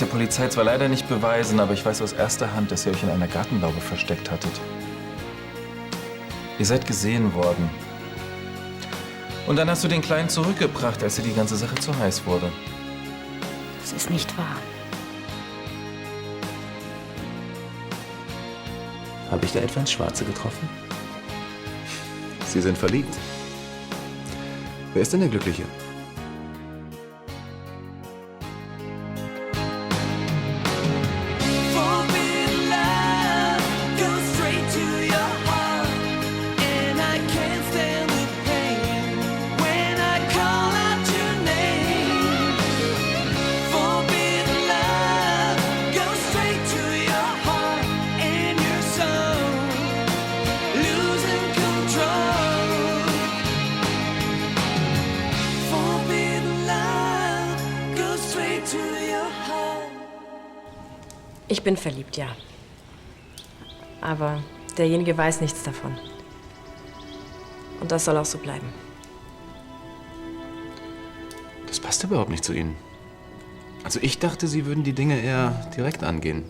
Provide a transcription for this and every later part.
der Polizei zwar leider nicht beweisen, aber ich weiß aus erster Hand, dass ihr euch in einer Gartenlaube versteckt hattet. Ihr seid gesehen worden. Und dann hast du den Kleinen zurückgebracht, als dir die ganze Sache zu heiß wurde. Das ist nicht wahr. Habe ich da etwa ins Schwarze getroffen? Sie sind verliebt. Wer ist denn der Glückliche? Ich bin verliebt, ja. Aber derjenige weiß nichts davon. Und das soll auch so bleiben. Das passt überhaupt nicht zu Ihnen. Also ich dachte, Sie würden die Dinge eher direkt angehen.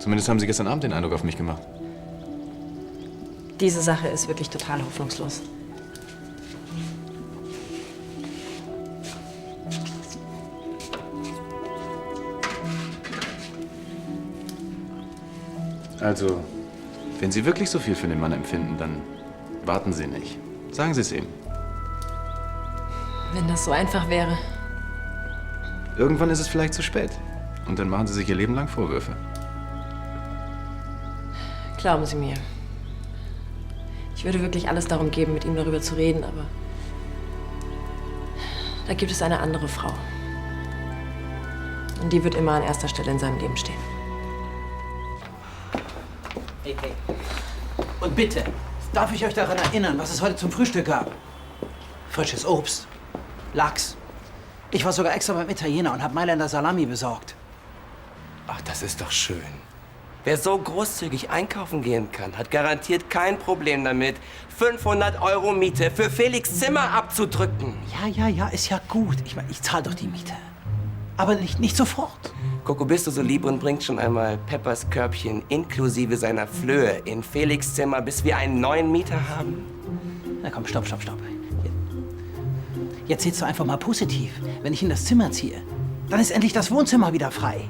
Zumindest haben Sie gestern Abend den Eindruck auf mich gemacht. Diese Sache ist wirklich total hoffnungslos. Also, wenn Sie wirklich so viel für den Mann empfinden, dann warten Sie nicht. Sagen Sie es ihm. Wenn das so einfach wäre. Irgendwann ist es vielleicht zu spät. Und dann machen Sie sich Ihr Leben lang Vorwürfe. Glauben Sie mir. Ich würde wirklich alles darum geben, mit ihm darüber zu reden, aber da gibt es eine andere Frau. Und die wird immer an erster Stelle in seinem Leben stehen. Hey, hey. Und bitte, darf ich euch daran erinnern, was es heute zum Frühstück gab? Frisches Obst, Lachs. Ich war sogar extra beim Italiener und habe Mailänder Salami besorgt. Ach, das ist doch schön. Wer so großzügig einkaufen gehen kann, hat garantiert kein Problem damit, 500 € Miete für Felix Zimmer abzudrücken. Ja, ist ja gut. Ich meine, ich zahle doch die Miete. Aber nicht sofort. Coco, bist du so lieb und bringst schon einmal Peppers Körbchen inklusive seiner Flöhe in Felix Zimmer, bis wir einen neuen Mieter haben? Na komm, stopp. Jetzt seht's doch einfach mal positiv. Wenn ich in das Zimmer ziehe, dann ist endlich das Wohnzimmer wieder frei.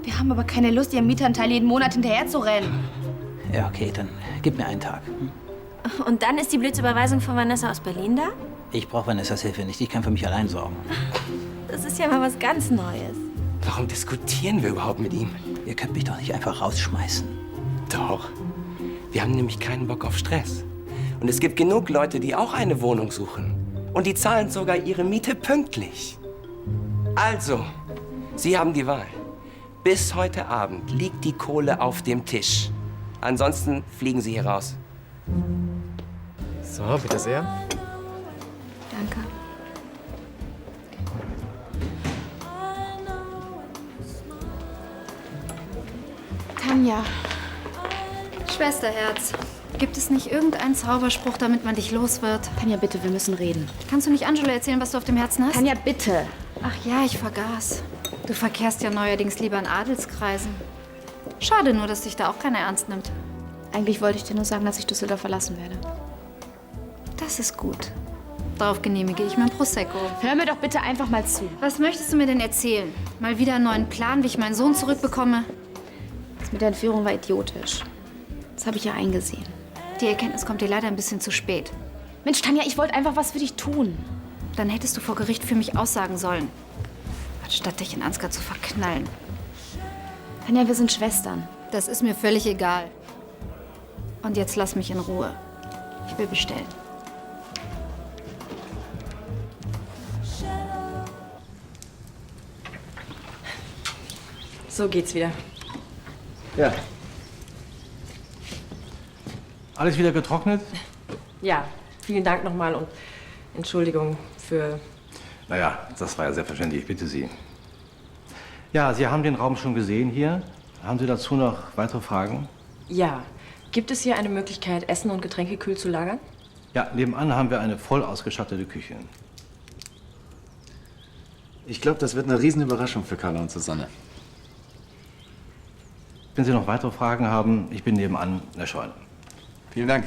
Wir haben aber keine Lust, ihrem Mieteranteil jeden Monat hinterher zu rennen. Ja, okay, dann gib mir einen Tag. Und dann ist die Blitzüberweisung von Vanessa aus Berlin da? Ich brauche Vanessas Hilfe nicht. Ich kann für mich allein sorgen. Das ist ja mal was ganz Neues. Warum diskutieren wir überhaupt mit ihm? Ihr könnt mich doch nicht einfach rausschmeißen. Doch. Wir haben nämlich keinen Bock auf Stress. Und es gibt genug Leute, die auch eine Wohnung suchen. Und die zahlen sogar ihre Miete pünktlich. Also, Sie haben die Wahl. Bis heute Abend liegt die Kohle auf dem Tisch. Ansonsten fliegen Sie hier raus. So, bitte sehr. Danke. Tanja, Schwesterherz, gibt es nicht irgendeinen Zauberspruch, damit man dich los wird? Tanja, bitte, wir müssen reden. Kannst du nicht Angelo erzählen, was du auf dem Herzen hast? Tanja, bitte. Ach ja, ich vergaß. Du verkehrst ja neuerdings lieber in Adelskreisen. Schade nur, dass dich da auch keiner ernst nimmt. Eigentlich wollte ich dir nur sagen, dass ich Düsseldorf verlassen werde. Das ist gut. Darauf genehmige ich mein Prosecco. Hör mir doch bitte einfach mal zu. Was möchtest du mir denn erzählen? Mal wieder einen neuen Plan, wie ich meinen Sohn zurückbekomme? Das mit der Entführung war idiotisch. Das habe ich ja eingesehen. Die Erkenntnis kommt dir leider ein bisschen zu spät. Mensch, Tanja, ich wollte einfach was für dich tun. Dann hättest du vor Gericht für mich aussagen sollen, anstatt dich in Ansgar zu verknallen. Tanja, wir sind Schwestern. Das ist mir völlig egal. Und jetzt lass mich in Ruhe. Ich will bestellen. So geht's wieder. Ja. Alles wieder getrocknet? Ja, vielen Dank nochmal und Entschuldigung für... Naja, das war ja selbstverständlich. Ich bitte Sie. Ja, Sie haben den Raum schon gesehen hier. Haben Sie dazu noch weitere Fragen? Ja, gibt es hier eine Möglichkeit, Essen und Getränke kühl zu lagern? Ja, nebenan haben wir eine voll ausgestattete Küche. Ich glaube, das wird eine Riesenüberraschung für Carla und Susanne. Wenn Sie noch weitere Fragen haben, ich bin nebenan in der Scheune. Vielen Dank.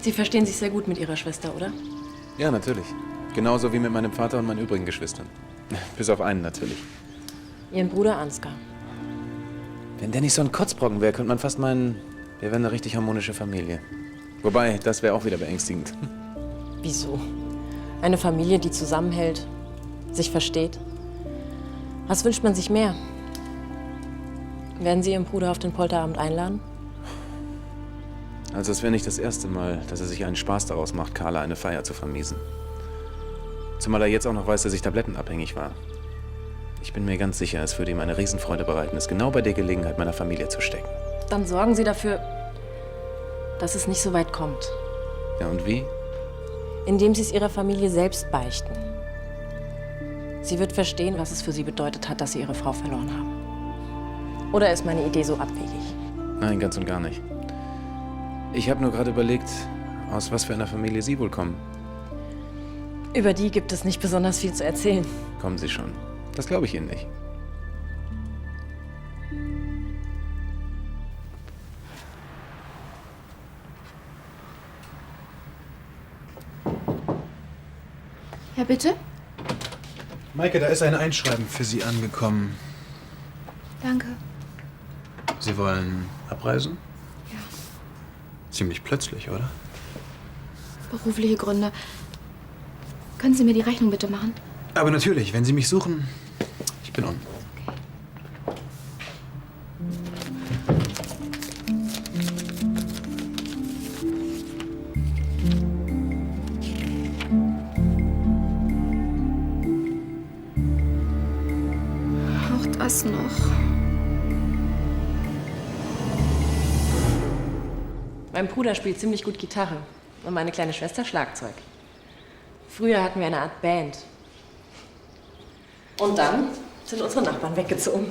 Sie verstehen sich sehr gut mit Ihrer Schwester, oder? Ja, natürlich. Genauso wie mit meinem Vater und meinen übrigen Geschwistern. Bis auf einen natürlich. Ihren Bruder Ansgar. Wenn der nicht so ein Kotzbrocken wäre, könnte man fast meinen, wir wären eine richtig harmonische Familie. Wobei, das wäre auch wieder beängstigend. Wieso? Eine Familie, die zusammenhält, sich versteht. Was wünscht man sich mehr? Werden Sie Ihren Bruder auf den Polterabend einladen? Also es wäre nicht das erste Mal, dass er sich einen Spaß daraus macht, Carla eine Feier zu vermiesen. Zumal er jetzt auch noch weiß, dass ich tablettenabhängig war. Ich bin mir ganz sicher, es würde ihm eine Riesenfreude bereiten, es genau bei der Gelegenheit meiner Familie zu stecken. Dann sorgen Sie dafür, dass es nicht so weit kommt. Ja, und wie? Indem Sie es Ihrer Familie selbst beichten. Sie wird verstehen, was es für Sie bedeutet hat, dass Sie Ihre Frau verloren haben. Oder ist meine Idee so abwegig? Nein, ganz und gar nicht. Ich habe nur gerade überlegt, aus was für einer Familie Sie wohl kommen. Über die gibt es nicht besonders viel zu erzählen. Kommen Sie schon. Das glaube ich Ihnen nicht. Ja, bitte? Maike, da ist ein Einschreiben für Sie angekommen. Danke. Sie wollen abreisen? Ja. Ziemlich plötzlich, oder? Berufliche Gründe. Können Sie mir die Rechnung bitte machen? Aber natürlich, wenn Sie mich suchen, ich bin unten. Auch das noch. Mein Bruder spielt ziemlich gut Gitarre und meine kleine Schwester Schlagzeug. Früher hatten wir eine Art Band. Und dann sind unsere Nachbarn weggezogen.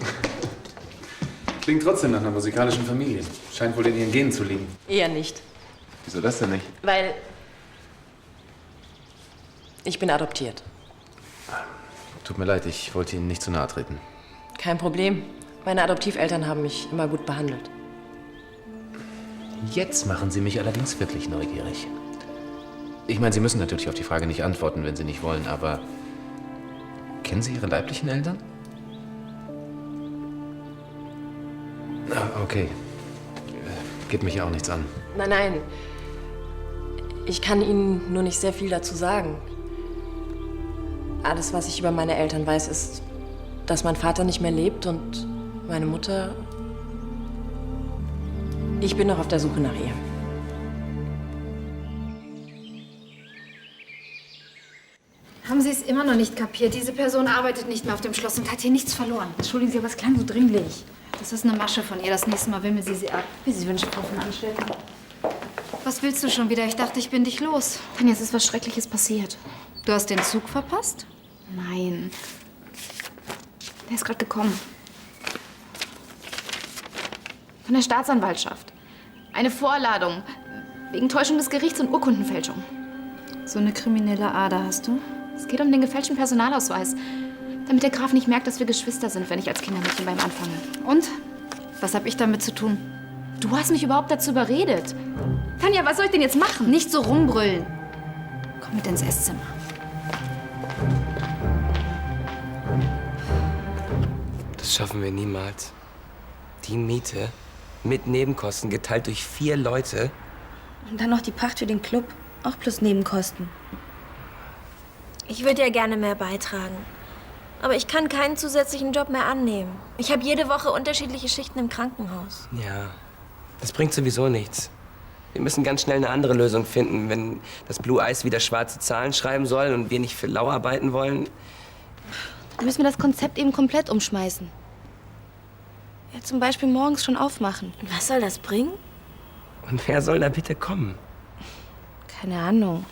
Klingt trotzdem nach einer musikalischen Familie. Scheint wohl in Ihren Genen zu liegen. Eher nicht, Wieso das denn nicht? weil ich bin adoptiert. Tut mir leid, ich wollte Ihnen nicht zu nahe treten. Kein Problem. Meine Adoptiveltern haben mich immer gut behandelt. Jetzt machen Sie mich allerdings wirklich neugierig. Ich meine, Sie müssen natürlich auf die Frage nicht antworten, wenn Sie nicht wollen, aber kennen Sie Ihre leiblichen Eltern? Okay. Geht mich auch nichts an. Nein, nein. Ich kann Ihnen nur nicht sehr viel dazu sagen. Alles, was ich über meine Eltern weiß, ist, dass mein Vater nicht mehr lebt und meine Mutter... Ich bin noch auf der Suche nach ihr. Haben Sie es immer noch nicht kapiert? Diese Person arbeitet nicht mehr auf dem Schloss und hat hier nichts verloren. Entschuldigen Sie, aber es klang so dringlich. Das ist eine Masche von ihr. Das nächste Mal wimmelt sie ab. Wie Sie wünschen, Frau von Anstellten. Was willst du schon wieder? Ich dachte, ich bin dich los. Tanja, es ist was Schreckliches passiert. Du hast den Zug verpasst? Nein. Der ist gerade gekommen. Von der Staatsanwaltschaft. Eine Vorladung. Wegen Täuschung des Gerichts und Urkundenfälschung. So eine kriminelle Ader hast du? Es geht um den gefälschten Personalausweis. Damit der Graf nicht merkt, dass wir Geschwister sind, wenn ich als Kindermädchen bei ihm anfange. Und? Was habe ich damit zu tun? Du hast mich überhaupt dazu überredet. Tanja, was soll ich denn jetzt machen? Nicht so rumbrüllen. Komm mit ins Esszimmer. Das schaffen wir niemals. Die Miete mit Nebenkosten geteilt durch 4 Leute. Und dann noch die Pacht für den Club, auch plus Nebenkosten. Ich würde ja gerne mehr beitragen. Aber ich kann keinen zusätzlichen Job mehr annehmen. Ich habe jede Woche unterschiedliche Schichten im Krankenhaus. Ja, das bringt sowieso nichts. Wir müssen ganz schnell eine andere Lösung finden, wenn das Blue Eyes wieder schwarze Zahlen schreiben soll und wir nicht für lau arbeiten wollen. Dann müssen wir das Konzept eben komplett umschmeißen. Ja, zum Beispiel morgens schon aufmachen. Und was soll das bringen? Und wer soll da bitte kommen? Keine Ahnung.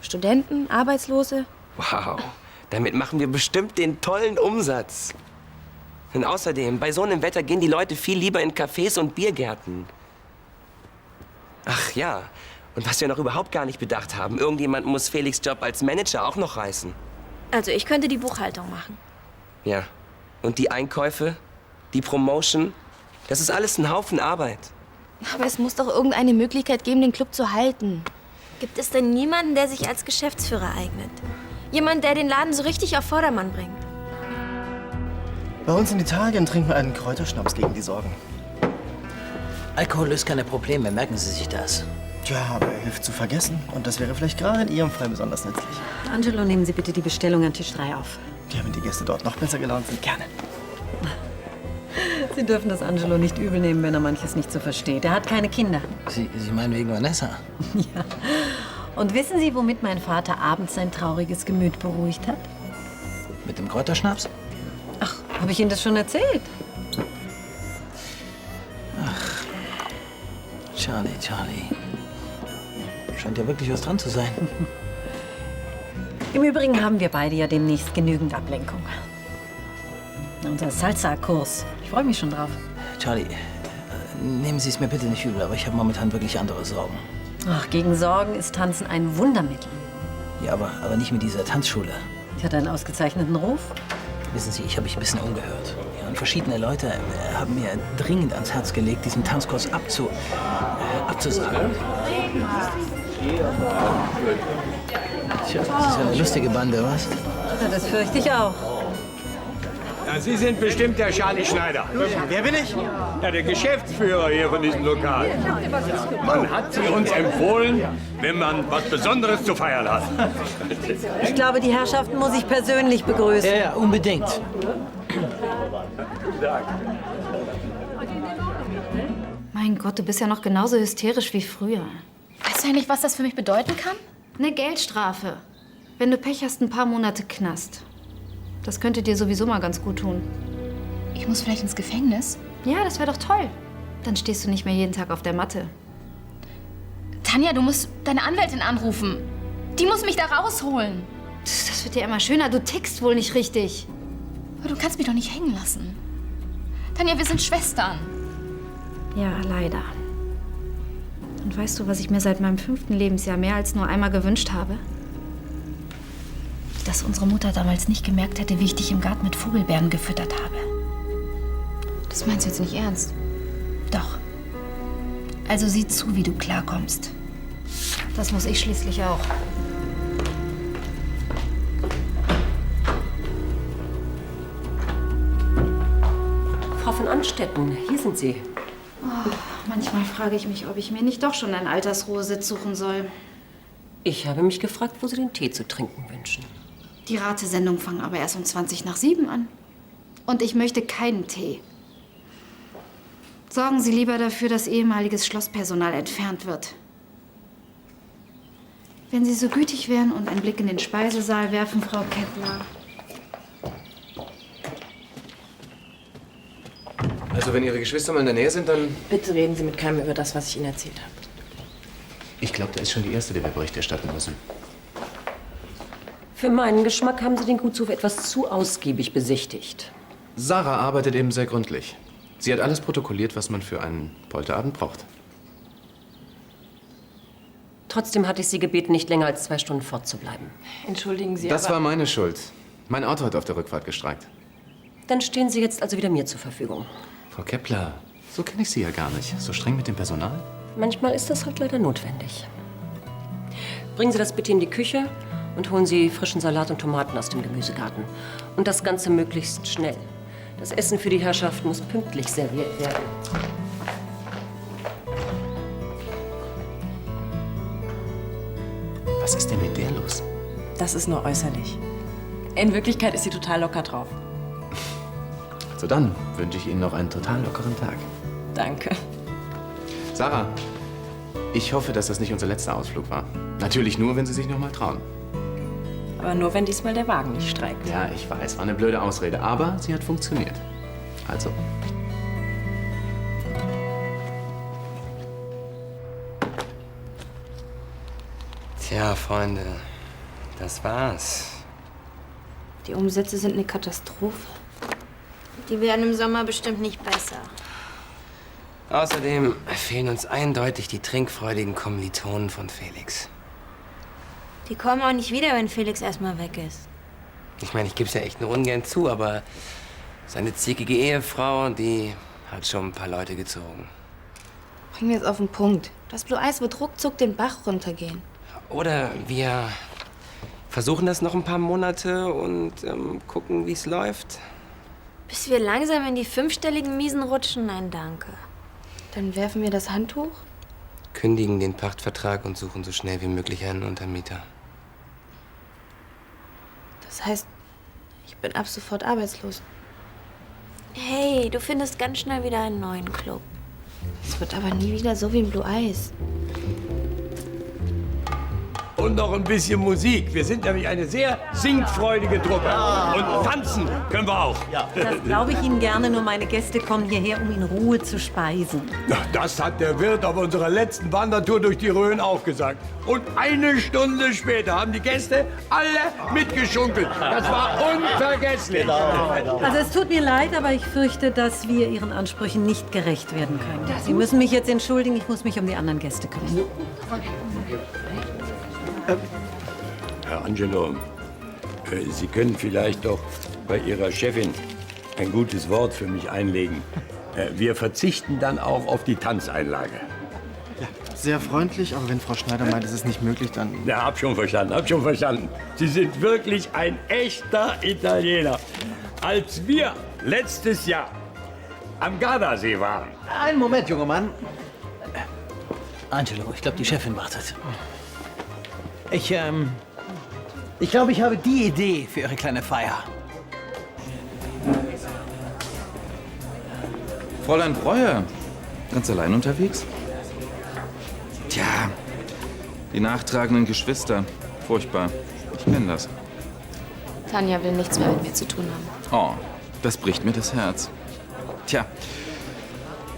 Studenten, Arbeitslose. Wow, damit machen wir bestimmt den tollen Umsatz. Und außerdem, bei so einem Wetter gehen die Leute viel lieber in Cafés und Biergärten. Ach ja, und was wir noch überhaupt gar nicht bedacht haben, irgendjemand muss Felix' Job als Manager auch noch reißen. Also ich könnte die Buchhaltung machen. Ja. Und die Einkäufe, die Promotion, das ist alles ein Haufen Arbeit. Aber es muss doch irgendeine Möglichkeit geben, den Club zu halten. Gibt es denn niemanden, der sich als Geschäftsführer eignet? Jemand, der den Laden so richtig auf Vordermann bringt? Bei uns in Italien trinken wir einen Kräuterschnaps gegen die Sorgen. Alkohol löst keine Probleme, merken Sie sich das. Tja, aber er hilft zu vergessen. Und das wäre vielleicht gerade in Ihrem Fall besonders nützlich. Angelo, nehmen Sie bitte die Bestellung an Tisch 3 auf. Ja, wenn die Gäste dort noch besser gelaunt sind, gerne. Sie dürfen das Angelo nicht übel nehmen, wenn er manches nicht so versteht. Er hat keine Kinder. Sie meinen wegen Vanessa? Ja. Und wissen Sie, womit mein Vater abends sein trauriges Gemüt beruhigt hat? Mit dem Kräuterschnaps? Ach, habe ich Ihnen das schon erzählt? Ach, Charlie. Scheint ja wirklich was dran zu sein. Im Übrigen haben wir beide ja demnächst genügend Ablenkung. Unser Salsa-Kurs. Ich freue mich schon drauf. Charlie, nehmen Sie es mir bitte nicht übel, aber ich habe momentan wirklich andere Sorgen. Ach, gegen Sorgen ist Tanzen ein Wundermittel. Ja, aber nicht mit dieser Tanzschule. Sie hat einen ausgezeichneten Ruf. Wissen Sie, ich habe mich ein bisschen umgehört. Ja, und verschiedene Leute haben mir dringend ans Herz gelegt, diesen Tanzkurs abzusagen. Tja, das ist ja eine lustige Bande, was? Ja, das fürchte ich auch. Ja, Sie sind bestimmt der Charlie Schneider. Wer bin ich? Ja, der Geschäftsführer hier von diesem Lokal. Man hat Sie uns empfohlen, wenn man was Besonderes zu feiern hat. Ich glaube, die Herrschaften muss ich persönlich begrüßen. Ja, unbedingt. Mein Gott, du bist ja noch genauso hysterisch wie früher. Weißt du eigentlich, was das für mich bedeuten kann? Eine Geldstrafe. Wenn du Pech hast, ein paar Monate Knast. Das könnte dir sowieso mal ganz gut tun. Ich muss vielleicht ins Gefängnis? Ja, das wäre doch toll. Dann stehst du nicht mehr jeden Tag auf der Matte. Tanja, du musst deine Anwältin anrufen. Die muss mich da rausholen. Das wird ja immer schöner. Du tickst wohl nicht richtig. Aber du kannst mich doch nicht hängen lassen. Tanja, wir sind Schwestern. Ja, leider. Und weißt du, was ich mir seit meinem 5. Lebensjahr mehr als nur einmal gewünscht habe? Dass unsere Mutter damals nicht gemerkt hätte, wie ich dich im Garten mit Vogelbeeren gefüttert habe. Das meinst du jetzt nicht ernst? Doch. Also sieh zu, wie du klarkommst. Das muss ich schließlich auch. Frau von Anstetten, hier sind Sie. Oh, manchmal frage ich mich, ob ich mir nicht doch schon einen Altersruhesitz suchen soll. Ich habe mich gefragt, wo Sie den Tee zu trinken wünschen. Die Ratesendungen fangen aber erst um 7:20 an. Und ich möchte keinen Tee. Sorgen Sie lieber dafür, dass ehemaliges Schlosspersonal entfernt wird. Wenn Sie so gütig wären und einen Blick in den Speisesaal werfen, Frau Kettler. Also wenn Ihre Geschwister mal in der Nähe sind, dann... Bitte reden Sie mit keinem über das, was ich Ihnen erzählt habe. Ich glaube, der ist schon die Erste, der wir Bericht erstatten müssen. Für meinen Geschmack haben Sie den Gutshof etwas zu ausgiebig besichtigt. Sarah arbeitet eben sehr gründlich. Sie hat alles protokolliert, was man für einen Polterabend braucht. Trotzdem hatte ich Sie gebeten, nicht länger als 2 Stunden fortzubleiben. Entschuldigen Sie, Das aber... war meine Schuld. Mein Auto hat auf der Rückfahrt gestreikt. Dann stehen Sie jetzt also wieder mir zur Verfügung. Frau Kepler, so kenne ich Sie ja gar nicht. So streng mit dem Personal? Manchmal ist das halt leider notwendig. Bringen Sie das bitte in die Küche und holen Sie frischen Salat und Tomaten aus dem Gemüsegarten. Und das Ganze möglichst schnell. Das Essen für die Herrschaft muss pünktlich serviert werden. Was ist denn mit der los? Das ist nur äußerlich. In Wirklichkeit ist sie total locker drauf. Also dann wünsche ich Ihnen noch einen total lockeren Tag. Danke. Sarah, ich hoffe, dass das nicht unser letzter Ausflug war. Natürlich nur, wenn Sie sich noch mal trauen. Aber nur, wenn diesmal der Wagen nicht streikt. Ja, ich weiß, war eine blöde Ausrede, aber sie hat funktioniert. Also. Tja, Freunde, das war's. Die Umsätze sind eine Katastrophe. Die werden im Sommer bestimmt nicht besser. Außerdem fehlen uns eindeutig die trinkfreudigen Kommilitonen von Felix. Die kommen auch nicht wieder, wenn Felix erstmal weg ist. Ich meine, ich gebe es ja echt nur ungern zu, aber seine zickige Ehefrau, die hat schon ein paar Leute gezogen. Bring mir jetzt auf den Punkt. Das Blue Eyes wird ruckzuck den Bach runtergehen. Oder wir versuchen das noch ein paar Monate und gucken, wie es läuft. Bis wir langsam in die 5-stelligen Miesen rutschen? Nein, danke. Dann werfen wir das Handtuch? Kündigen den Pachtvertrag und suchen so schnell wie möglich einen Untermieter. Das heißt, ich bin ab sofort arbeitslos. Hey, du findest ganz schnell wieder einen neuen Club. Es wird aber nie wieder so wie im Blue Eyes. Und noch ein bisschen Musik. Wir sind nämlich eine sehr singfreudige Truppe. Und tanzen können wir auch. Das glaube ich Ihnen gerne, nur meine Gäste kommen hierher, um in Ruhe zu speisen. Das hat der Wirt auf unserer letzten Wandertour durch die Rhön auch gesagt. Und eine Stunde später haben die Gäste alle mitgeschunkelt. Das war unvergesslich. Also es tut mir leid, aber ich fürchte, dass wir Ihren Ansprüchen nicht gerecht werden können. Sie müssen mich jetzt entschuldigen, ich muss mich um die anderen Gäste kümmern. Herr Angelo, Sie können vielleicht doch bei Ihrer Chefin ein gutes Wort für mich einlegen. Wir verzichten dann auch auf die Tanzeinlage. Ja, sehr freundlich, aber wenn Frau Schneider meint, es ist nicht möglich, dann... Ja, hab schon verstanden, hab schon verstanden. Sie sind wirklich ein echter Italiener. Als wir letztes Jahr am Gardasee waren... Einen Moment, junger Mann. Angelo, ich glaube, die Chefin wartet. Ich glaube, ich habe die Idee für Ihre kleine Feier. Fräulein Breuer, ganz allein unterwegs? Tja, die nachtragenden Geschwister. Furchtbar. Ich kenne das. Tanja will nichts mehr mit mir zu tun haben. Oh, das bricht mir das Herz. Tja,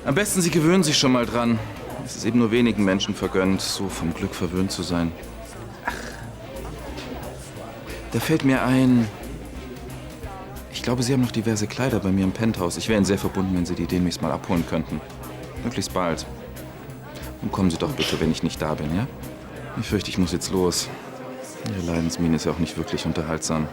am besten Sie gewöhnen sich schon mal dran. Es ist eben nur wenigen Menschen vergönnt, so vom Glück verwöhnt zu sein. Da fällt mir ein, ich glaube, Sie haben noch diverse Kleider bei mir im Penthouse. Ich wäre Ihnen sehr verbunden, wenn Sie die demnächst mal abholen könnten. Möglichst bald. Und kommen Sie doch bitte, wenn ich nicht da bin, ja? Ich fürchte, ich muss jetzt los. Ihre Leidensmiene ist ja auch nicht wirklich unterhaltsam.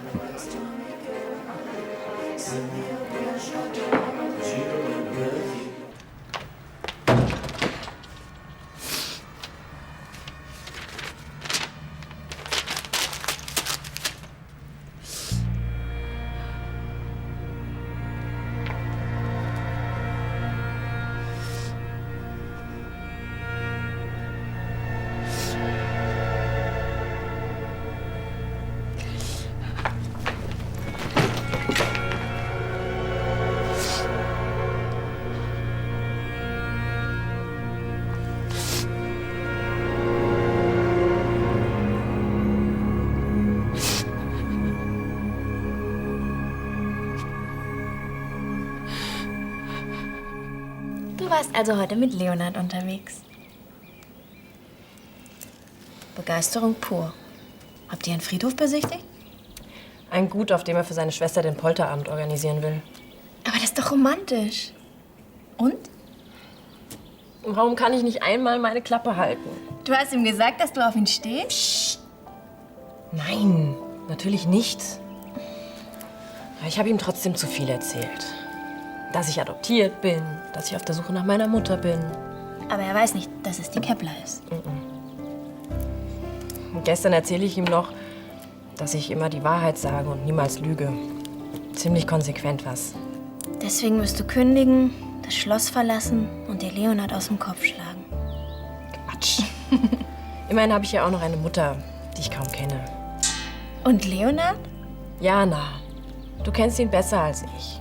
Du warst also heute mit Leonard unterwegs. Begeisterung pur. Habt ihr einen Friedhof besichtigt? Ein Gut, auf dem er für seine Schwester den Polterabend organisieren will. Aber das ist doch romantisch. Und? Warum kann ich nicht einmal meine Klappe halten? Du hast ihm gesagt, dass du auf ihn stehst? Psst. Nein, natürlich nicht. Aber ich habe ihm trotzdem zu viel erzählt. Dass ich adoptiert bin, dass ich auf der Suche nach meiner Mutter bin. Aber er weiß nicht, dass es die Kepler ist. Und gestern erzähle ich ihm noch, dass ich immer die Wahrheit sage und niemals lüge. Ziemlich konsequent was. Deswegen wirst du kündigen, das Schloss verlassen und dir Leonard aus dem Kopf schlagen. Quatsch. Immerhin habe ich ja auch noch eine Mutter, die ich kaum kenne. Und Leonard? Jana, du kennst ihn besser als ich.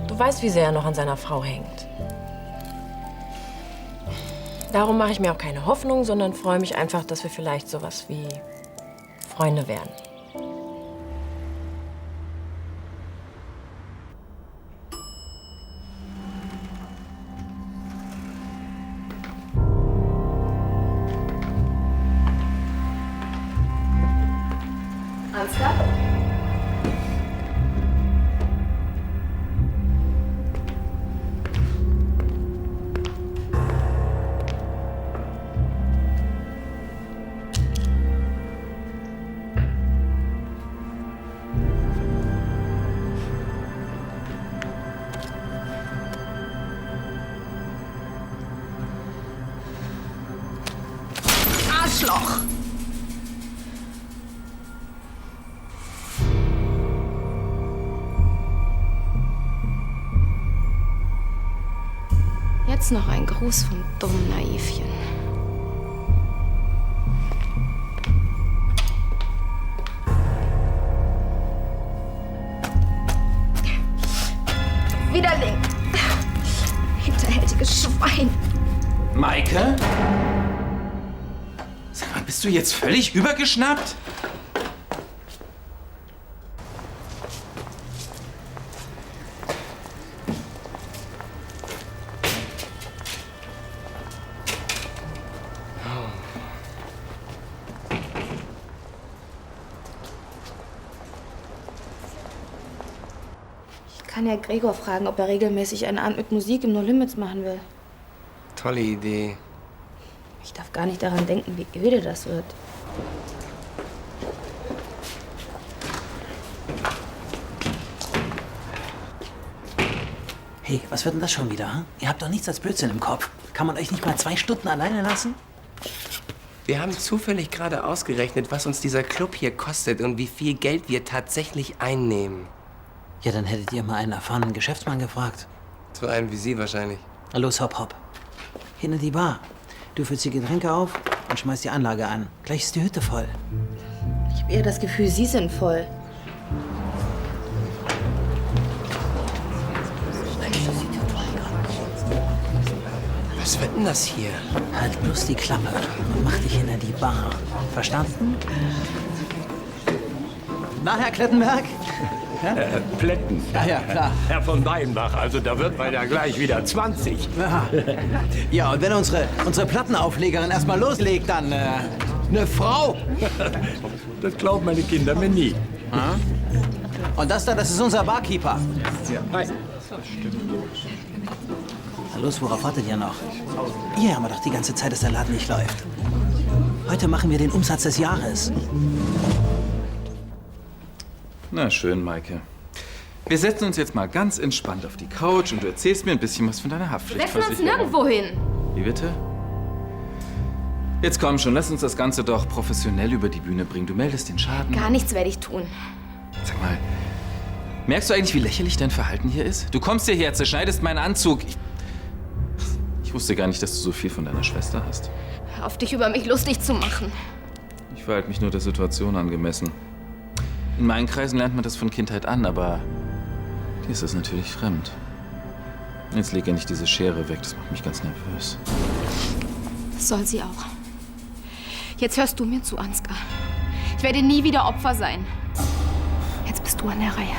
Du weißt, wie sehr er noch an seiner Frau hängt. Darum mache ich mir auch keine Hoffnung, sondern freue mich einfach, dass wir vielleicht sowas wie Freunde werden. Ansgar? jetzt noch ein Gruß vom dummen Naivchen. Widerling! Hinterhältiges Schwein! Maike? Sag mal, bist du jetzt völlig übergeschnappt? Ich kann ja Gregor fragen, ob er regelmäßig einen Abend mit Musik im No Limits machen will. Tolle Idee. Ich darf gar nicht daran denken, wie öde das wird. Hey, was wird denn das schon wieder? Hm? Ihr habt doch nichts als Blödsinn im Kopf. Kann man euch nicht mal 2 Stunden alleine lassen? Wir haben zufällig gerade ausgerechnet, was uns dieser Club hier kostet und wie viel Geld wir tatsächlich einnehmen. Ja, dann hättet ihr mal einen erfahrenen Geschäftsmann gefragt. So einen wie Sie wahrscheinlich. Na los, hopp, hopp. Hinter die Bar. Du füllst die Getränke auf und schmeißt die Anlage an. Gleich ist die Hütte voll. Ich habe eher das Gefühl, Sie sind voll. Was wird denn das hier? Halt bloß die Klappe und mach dich hinter die Bar. Verstanden? Na, Herr Klettenberg? Ja? Plätten. Ja, klar. Herr von Weinbach, also da wird man ja gleich wieder 20. Ja, ja, und wenn unsere Plattenauflegerin erst mal loslegt, dann eine Frau. Das glauben meine Kinder mir nie. Und das ist unser Barkeeper. Ja. Hi. Na los, worauf wartet ihr noch? Ihr haben doch die ganze Zeit, dass der Laden nicht läuft. Heute machen wir den Umsatz des Jahres. Na schön, Maike. Wir setzen uns jetzt mal ganz entspannt auf die Couch und du erzählst mir ein bisschen was von deiner Wir Haftpflichtversicherung. wechseln uns nirgendwo hin. Wie bitte? Jetzt komm schon, lass uns das Ganze doch professionell über die Bühne bringen. Du meldest den Schaden. Gar nichts werde ich tun. Sag mal, merkst du eigentlich, wie lächerlich dein Verhalten hier ist? Du kommst hierher, zerschneidest meinen Anzug. Ich wusste gar nicht, dass du so viel von deiner Schwester hast. Hör auf, dich über mich lustig zu machen. Ich verhalte mich nur der Situation angemessen. In meinen Kreisen lernt man das von Kindheit an, aber dir ist das natürlich fremd. Jetzt leg endlich diese Schere weg, das macht mich ganz nervös. Das soll sie auch. Jetzt hörst du mir zu, Ansgar. Ich werde nie wieder Opfer sein. Jetzt bist du an der Reihe.